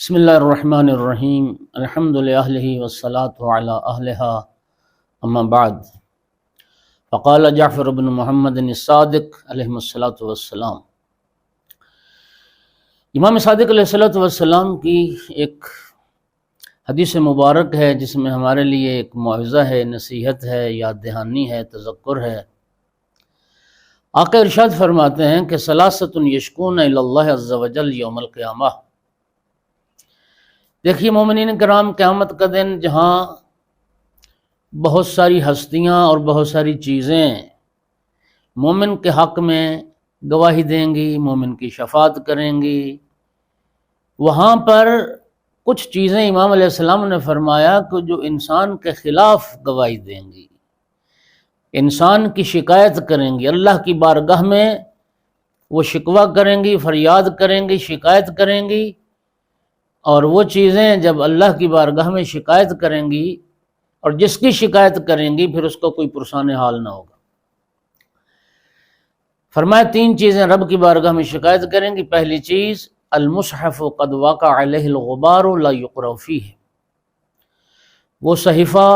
بسم اللہ الرحمن الرحیم الحمد للہ والصلاة علی اہلہا اما بعد فقال جعفر بن محمد الصادق علیہ الصلاۃ والسلام۔ امام صادق علیہ الصلاۃ والسلام کی ایک حدیث مبارک ہے جس میں ہمارے لیے ایک موعظہ ہے، نصیحت ہے، یاد دہانی ہے، تذکر ہے۔ آقا ارشاد فرماتے ہیں کہ ثلاثۃ یشکون الی اللہ عز وجل یوم القیامہ۔ دیکھیے مومنین کرام، قیامت کا دن جہاں بہت ساری ہستیاں اور بہت ساری چیزیں مومن کے حق میں گواہی دیں گی، مومن کی شفاعت کریں گی، وہاں پر کچھ چیزیں امام علیہ السلام نے فرمایا کہ جو انسان کے خلاف گواہی دیں گی، انسان کی شکایت کریں گی، اللہ کی بارگاہ میں وہ شکوہ کریں گی، فریاد کریں گی، شکایت کریں گی، اور وہ چیزیں جب اللہ کی بارگاہ میں شکایت کریں گی اور جس کی شکایت کریں گی پھر اس کو کوئی پرسان حال نہ ہوگا۔ فرمایا تین چیزیں رب کی بارگاہ میں شکایت کریں گی۔ پہلی چیز المصحف قد وقع علیہ الغبار لا یقرأ فیہ، وہ صحیفہ،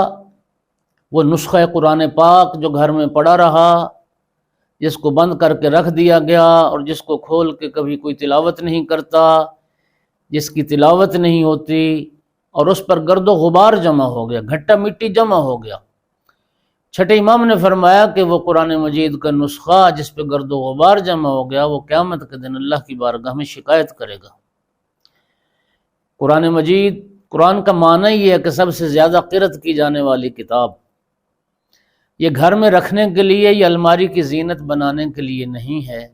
وہ نسخہ قرآن پاک جو گھر میں پڑا رہا، جس کو بند کر کے رکھ دیا گیا اور جس کو کھول کے کبھی کوئی تلاوت نہیں کرتا، جس کی تلاوت نہیں ہوتی، اور اس پر گرد و غبار جمع ہو گیا، گھٹا مٹی جمع ہو گیا۔ چھٹے امام نے فرمایا کہ وہ قرآن مجید کا نسخہ جس پہ گرد و غبار جمع ہو گیا، وہ قیامت کے دن اللہ کی بارگاہ میں شکایت کرے گا۔ قرآن مجید، قرآن کا معنی یہ ہے کہ سب سے زیادہ قرأت کی جانے والی کتاب۔ یہ گھر میں رکھنے کے لیے یا الماری کی زینت بنانے کے لیے نہیں ہے،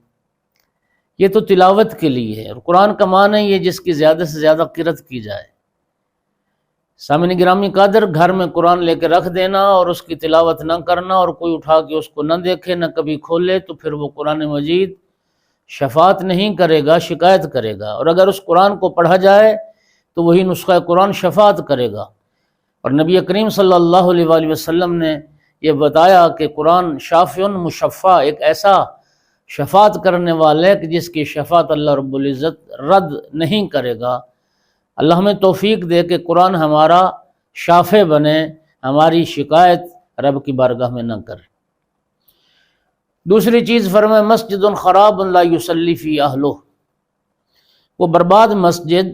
یہ تو تلاوت کے لیے ہے۔ اور قرآن کا معنی یہ جس کی زیادہ سے زیادہ قرأت کی جائے۔ سامعین گرامی قادر، گھر میں قرآن لے کے رکھ دینا اور اس کی تلاوت نہ کرنا اور کوئی اٹھا کے اس کو نہ دیکھے، نہ کبھی کھولے، تو پھر وہ قرآن مجید شفاعت نہیں کرے گا، شکایت کرے گا۔ اور اگر اس قرآن کو پڑھا جائے تو وہی نسخہ قرآن شفاعت کرے گا۔ اور نبی کریم صلی اللہ علیہ وآلہ وسلم نے یہ بتایا کہ قرآن شافع مشفع، ایک ایسا شفاعت کرنے والے کہ جس کی شفاعت اللہ رب العزت رد نہیں کرے گا۔ اللہ ہمیں توفیق دے کہ قرآن ہمارا شافع بنے، ہماری شکایت رب کی بارگاہ میں نہ کرے۔ دوسری چیز فرمائے مسجد خراب لا یصلی فی اہلہ، وہ برباد مسجد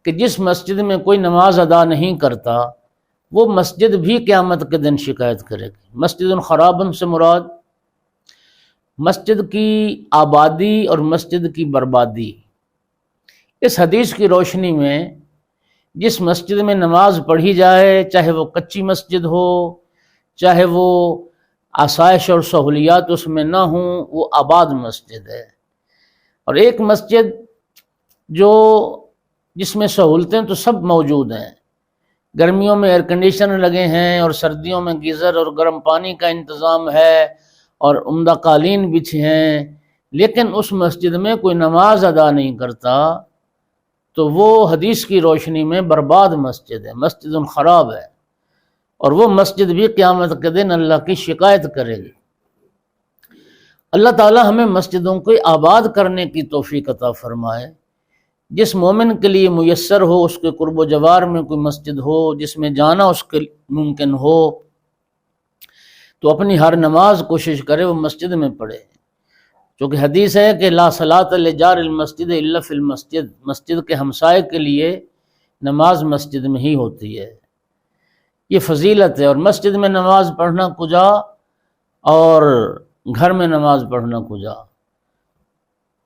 کہ جس مسجد میں کوئی نماز ادا نہیں کرتا، وہ مسجد بھی قیامت کے دن شکایت کرے گی۔ مسجد خراب سے مراد مسجد کی آبادی اور مسجد کی بربادی۔ اس حدیث کی روشنی میں جس مسجد میں نماز پڑھی جائے، چاہے وہ کچی مسجد ہو، چاہے وہ آسائش اور سہولیات اس میں نہ ہوں، وہ آباد مسجد ہے۔ اور ایک مسجد جس میں سہولتیں تو سب موجود ہیں، گرمیوں میں ایئر کنڈیشن لگے ہیں اور سردیوں میں گیزر اور گرم پانی کا انتظام ہے اور عمدہ قالین بچھے ہیں، لیکن اس مسجد میں کوئی نماز ادا نہیں کرتا، تو وہ حدیث کی روشنی میں برباد مسجد ہے، مسجد خراب ہے، اور وہ مسجد بھی قیامت کے دن اللہ کی شکایت کرے گی۔ اللہ تعالی ہمیں مسجدوں کو آباد کرنے کی توفیق عطا فرمائے۔ جس مومن کے لیے میسر ہو، اس کے قرب و جوار میں کوئی مسجد ہو جس میں جانا اس کے ممکن ہو، تو اپنی ہر نماز کوشش کرے وہ مسجد میں پڑھے، چونکہ حدیث ہے کہ لا صلاۃ لجار المسجد الا فی المسجد، مسجد کے ہمسائے کے لیے نماز مسجد میں ہی ہوتی ہے۔ یہ فضیلت ہے۔ اور مسجد میں نماز پڑھنا کجا اور گھر میں نماز پڑھنا کجا۔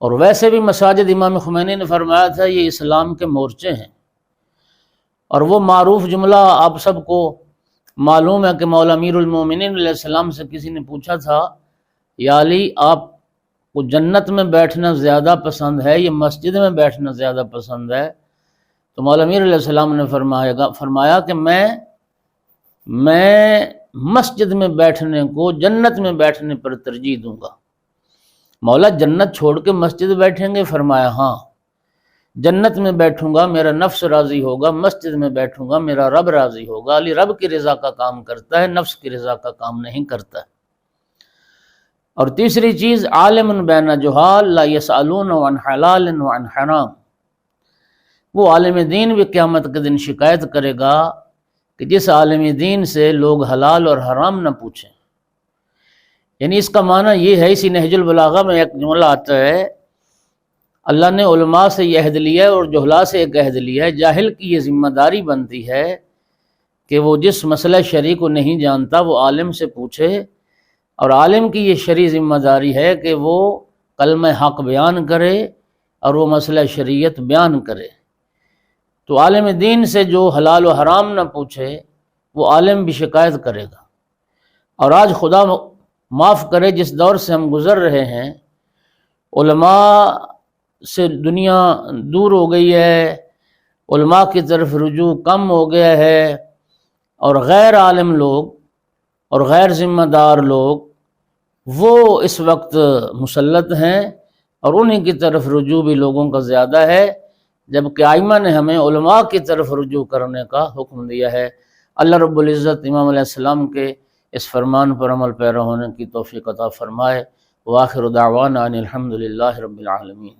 اور ویسے بھی مساجد، امام خمینی نے فرمایا تھا، یہ اسلام کے مورچے ہیں۔ اور وہ معروف جملہ آپ سب کو معلوم ہے کہ مولا امیر المومنین علیہ السلام سے کسی نے پوچھا تھا، یا علی، آپ کو جنت میں بیٹھنا زیادہ پسند ہے یا مسجد میں بیٹھنا زیادہ پسند ہے؟ تو مولا امیر علیہ السلام نے فرمایا کہ میں مسجد میں بیٹھنے کو جنت میں بیٹھنے پر ترجیح دوں گا۔ مولا جنت چھوڑ کے مسجد بیٹھیں گے؟ فرمایا ہاں، جنت میں بیٹھوں گا میرا نفس راضی ہوگا، مسجد میں بیٹھوں گا میرا رب راضی ہوگا۔ علی رب کی رضا کا کام کرتا ہے، نفس کی رضا کا کام نہیں کرتا ہے۔ اور تیسری چیز عالم بین جہال لا یسألون عن حلال وعن حرام، وہ عالم دین بھی قیامت کے دن شکایت کرے گا کہ جس عالم دین سے لوگ حلال اور حرام نہ پوچھیں۔ یعنی اس کا معنی یہ ہے، اسی نہج البلاغہ میں ایک جملہ آتا ہے، اللہ نے علماء سے یہ عہد لیا ہے اور جہلاء سے ایک عہد لیا ہے۔ جاہل کی یہ ذمہ داری بنتی ہے کہ وہ جس مسئلہ شرعی کو نہیں جانتا وہ عالم سے پوچھے، اور عالم کی یہ شرعی ذمہ داری ہے کہ وہ کلمہ حق بیان کرے اور وہ مسئلہ شریعت بیان کرے۔ تو عالم دین سے جو حلال و حرام نہ پوچھے وہ عالم بھی شکایت کرے گا۔ اور آج خدا معاف کرے جس دور سے ہم گزر رہے ہیں، علماء سے دنیا دور ہو گئی ہے، علماء کی طرف رجوع کم ہو گیا ہے، اور غیر عالم لوگ اور غیر ذمہ دار لوگ وہ اس وقت مسلط ہیں، اور انہی کی طرف رجوع بھی لوگوں کا زیادہ ہے، جبکہ ائمہ نے ہمیں علماء کی طرف رجوع کرنے کا حکم دیا ہے۔ اللہ رب العزت امام علیہ السلام کے اس فرمان پر عمل پیرا ہونے کی توفیق عطا فرمائے۔ وآخر دعوانا ان الحمد للہ رب العالمین۔